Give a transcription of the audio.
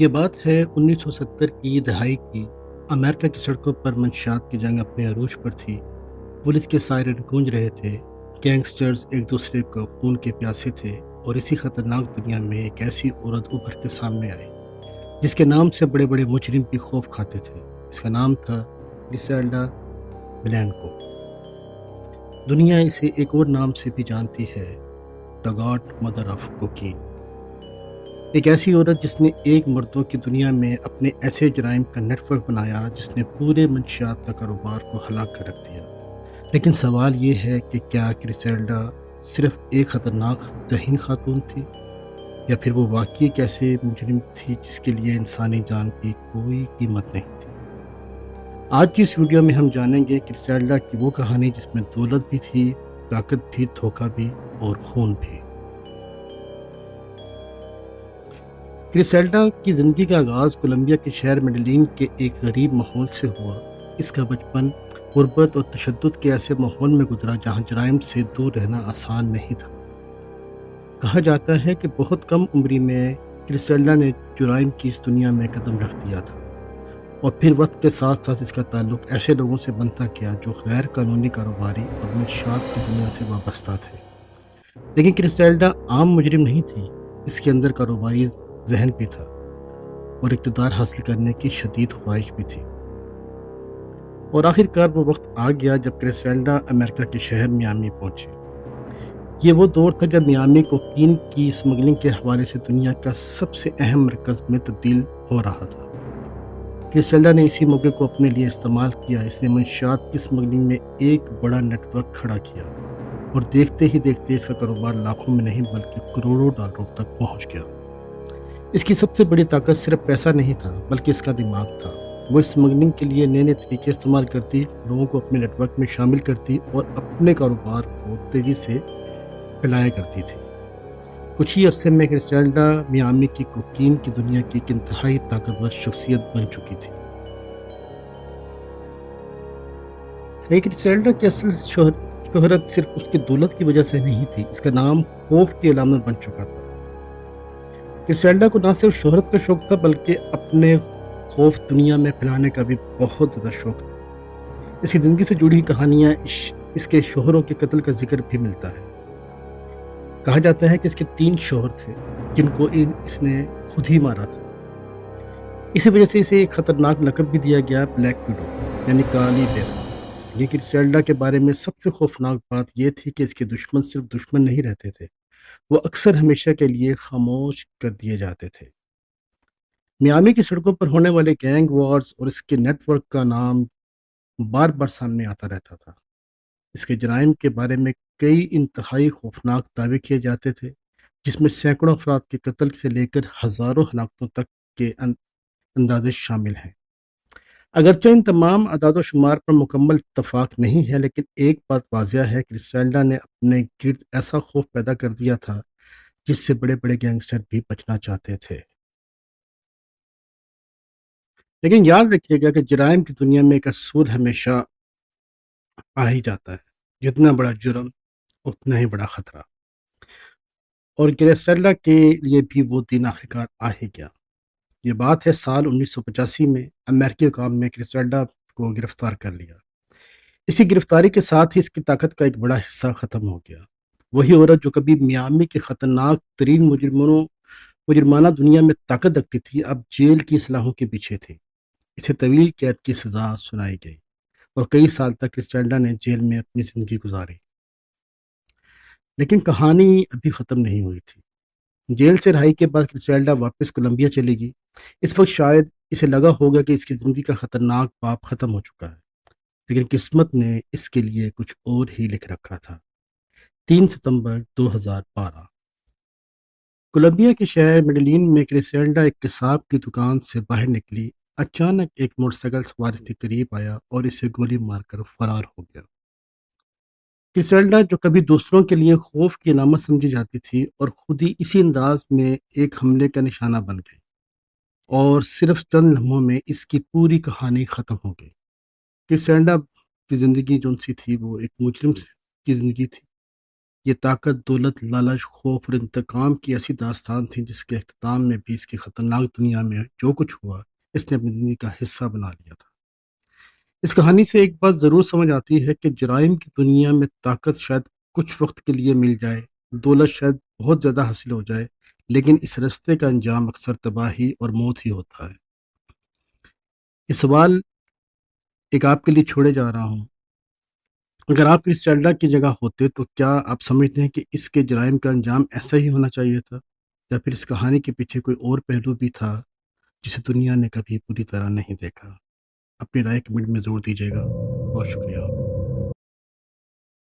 یہ بات ہے 1970 کی دہائی کی۔ امریکہ کی سڑکوں پر منشیات کی جنگ اپنے عروج پر تھی۔ پولیس کے سائرن گونج رہے تھے، گینگسٹرز ایک دوسرے کو خون کے پیاسے تھے، اور اسی خطرناک دنیا میں ایک ایسی عورت ابھر کے سامنے آئی جس کے نام سے بڑے بڑے مجرم بھی خوف کھاتے تھے۔ اس کا نام تھا گریسیلڈا بلینکو۔ دنیا اسے ایک اور نام سے بھی جانتی ہے، the God mother of cocaine. ایک ایسی عورت جس نے ایک مردوں کی دنیا میں اپنے ایسے جرائم کا نیٹ ورک بنایا جس نے پورے منشیات کا کاروبار کو ہلاک کر رکھ دیا۔ لیکن سوال یہ ہے کہ کیا گریسیلڈا صرف ایک خطرناک ذہین خاتون تھی، یا پھر وہ واقعی ایک ایسے مجرم تھی جس کے لیے انسانی جان کی کوئی قیمت نہیں تھی؟ آج کی اس ویڈیو میں ہم جانیں گے گریسیلڈا کی وہ کہانی جس میں دولت بھی تھی، طاقت بھی، دھوکہ بھی، اور خون بھی۔ گریسیلڈا کی زندگی کا آغاز کولمبیا کے شہر میڈلین کے ایک غریب ماحول سے ہوا۔ اس کا بچپن غربت اور تشدد کے ایسے ماحول میں گزرا جہاں جرائم سے دور رہنا آسان نہیں تھا۔ کہا جاتا ہے کہ بہت کم عمری میں گریسیلڈا نے جرائم کی اس دنیا میں قدم رکھ دیا تھا، اور پھر وقت کے ساتھ ساتھ اس کا تعلق ایسے لوگوں سے بنتا گیا جو غیر قانونی کاروباری اور منشیات کی دنیا سے وابستہ تھے۔ لیکن گریسیلڈا عام مجرم نہیں تھی، اس کے اندر کاروباری ذہن بھی تھا، اور اقتدار حاصل کرنے کی شدید خواہش بھی تھی۔ اور آخر کار وہ وقت آ گیا جب گریسیلڈا امریکہ کے شہر میامی پہنچی۔ یہ وہ دور تھا جب میامی کوکین کی اسمگلنگ کے حوالے سے دنیا کا سب سے اہم مرکز میں تبدیل ہو رہا تھا۔ گریسیلڈا نے اسی موقع کو اپنے لیے استعمال کیا۔ اس نے منشیات کی اسمگلنگ میں ایک بڑا نیٹ ورک کھڑا کیا، اور دیکھتے ہی دیکھتے اس کا کاروبار لاکھوں میں نہیں بلکہ کروڑوں ڈالروں تک پہنچ گیا۔ اس کی سب سے بڑی طاقت صرف پیسہ نہیں تھا بلکہ اس کا دماغ تھا۔ وہ اسمگلنگ کے لیے نئے نئے طریقے استعمال کرتی، لوگوں کو اپنے نیٹ ورک میں شامل کرتی اور اپنے کاروبار کو تیزی سے پھیلایا کرتی تھی۔ کچھ ہی عرصے میں گریسیلڈا میامی کی کوکین کی دنیا کی ایک انتہائی طاقتور شخصیت بن چکی تھی۔ لیکن گریسیلڈا کی اصل شہرت صرف اس کی دولت کی وجہ سے نہیں تھی، اس کا نام خوف کی علامت بن چکا تھا۔ گریسیلڈا کو نہ صرف شہرت کا شوق تھا بلکہ اپنے خوف دنیا میں پھیلانے کا بھی بہت زیادہ شوق تھا۔ اس کی زندگی سے جڑی کہانیاں اس کے شوہروں کے قتل کا ذکر بھی ملتا ہے۔ کہا جاتا ہے کہ اس کے 3 شوہر تھے جن کو اس نے خود ہی مارا تھا۔ اسی وجہ سے اسے ایک خطرناک لقب بھی دیا گیا، بلیک ویڈو، یعنی کالی بیوہ۔ لیکن گریسیلڈا کے بارے میں سب سے خوفناک بات یہ تھی کہ اس کے دشمن صرف دشمن نہیں رہتے تھے، وہ اکثر ہمیشہ کے لیے خاموش کر دیے جاتے تھے۔ میامی کی سڑکوں پر ہونے والے گینگ وارز اور اس کے نیٹ ورک کا نام بار بار سامنے آتا رہتا تھا۔ اس کے جرائم کے بارے میں کئی انتہائی خوفناک دعوے کیے جاتے تھے، جس میں سینکڑوں افراد کے قتل سے لے کر ہزاروں ہلاکتوں تک کے اندازے شامل ہیں۔ اگرچہ ان تمام اعداد و شمار پر مکمل اتفاق نہیں ہے، لیکن ایک بات واضح ہے کہ گریسیلڈا نے اپنے گرد ایسا خوف پیدا کر دیا تھا جس سے بڑے بڑے گینگسٹر بھی بچنا چاہتے تھے۔ لیکن یاد رکھیے گا کہ جرائم کی دنیا میں ایک اصول ہمیشہ آ ہی جاتا ہے، جتنا بڑا جرم اتنا ہی بڑا خطرہ، اور گریسیلڈا کے لیے بھی وہ دن آخرکار آ ہی گیا۔ یہ بات ہے سال 1985 میں امریکی حکام نے گریسیلڈا کو گرفتار کر لیا۔ اس کی گرفتاری کے ساتھ ہی اس کی طاقت کا ایک بڑا حصہ ختم ہو گیا۔ وہی عورت جو کبھی میامی کے خطرناک ترین مجرمانہ دنیا میں طاقت رکھتی تھی، اب جیل کی سلاخوں کے پیچھے تھی۔ اسے طویل قید کی سزا سنائی گئی، اور کئی سال تک گریسیلڈا نے جیل میں اپنی زندگی گزاری۔ لیکن کہانی ابھی ختم نہیں ہوئی تھی۔ جیل سے رہائی کے بعد گریسیلڈا واپس کولمبیا چلے گی۔ اس وقت شاید اسے لگا ہوگا کہ اس کی زندگی کا خطرناک باب ختم ہو چکا ہے، لیکن قسمت نے اس کے لیے کچھ اور ہی لکھ رکھا تھا۔ 3 ستمبر 2012 کولمبیا کے شہر میڈلین میں گریسیلڈا ایک قصاب کی دکان سے باہر نکلی۔ اچانک ایک موٹر سائیکل سوار اس کے قریب آیا اور اسے گولی مار کر فرار ہو گیا۔ گریسیلڈا جو کبھی دوسروں کے لیے خوف کی علامت سمجھی جاتی تھی، اور خود ہی اسی انداز میں ایک حملے کا نشانہ بن گئی، اور صرف چند لمحوں میں اس کی پوری کہانی ختم ہو گئی۔ گریسیلڈا کی زندگی جون سی تھی وہ ایک مجرم کی زندگی تھی، یہ طاقت، دولت، لالچ، خوف اور انتقام کی ایسی داستان تھی جس کے اختتام میں بھی اس کی خطرناک دنیا میں جو کچھ ہوا اس نے اپنی زندگی کا حصہ بنا لیا تھا۔ اس کہانی سے ایک بات ضرور سمجھ آتی ہے کہ جرائم کی دنیا میں طاقت شاید کچھ وقت کے لیے مل جائے، دولت شاید بہت زیادہ حاصل ہو جائے، لیکن اس رستے کا انجام اکثر تباہی اور موت ہی ہوتا ہے۔ یہ سوال ایک آپ کے لیے چھوڑے جا رہا ہوں، اگر آپ کرسٹیلڈا کی جگہ ہوتے تو کیا آپ سمجھتے ہیں کہ اس کے جرائم کا انجام ایسا ہی ہونا چاہیے تھا، یا پھر اس کہانی کے پیچھے کوئی اور پہلو بھی تھا جسے دنیا نے کبھی پوری طرح نہیں دیکھا؟ اپنی رائے کمنٹ میں ضرور دیجیے گا۔ بہت شکریہ۔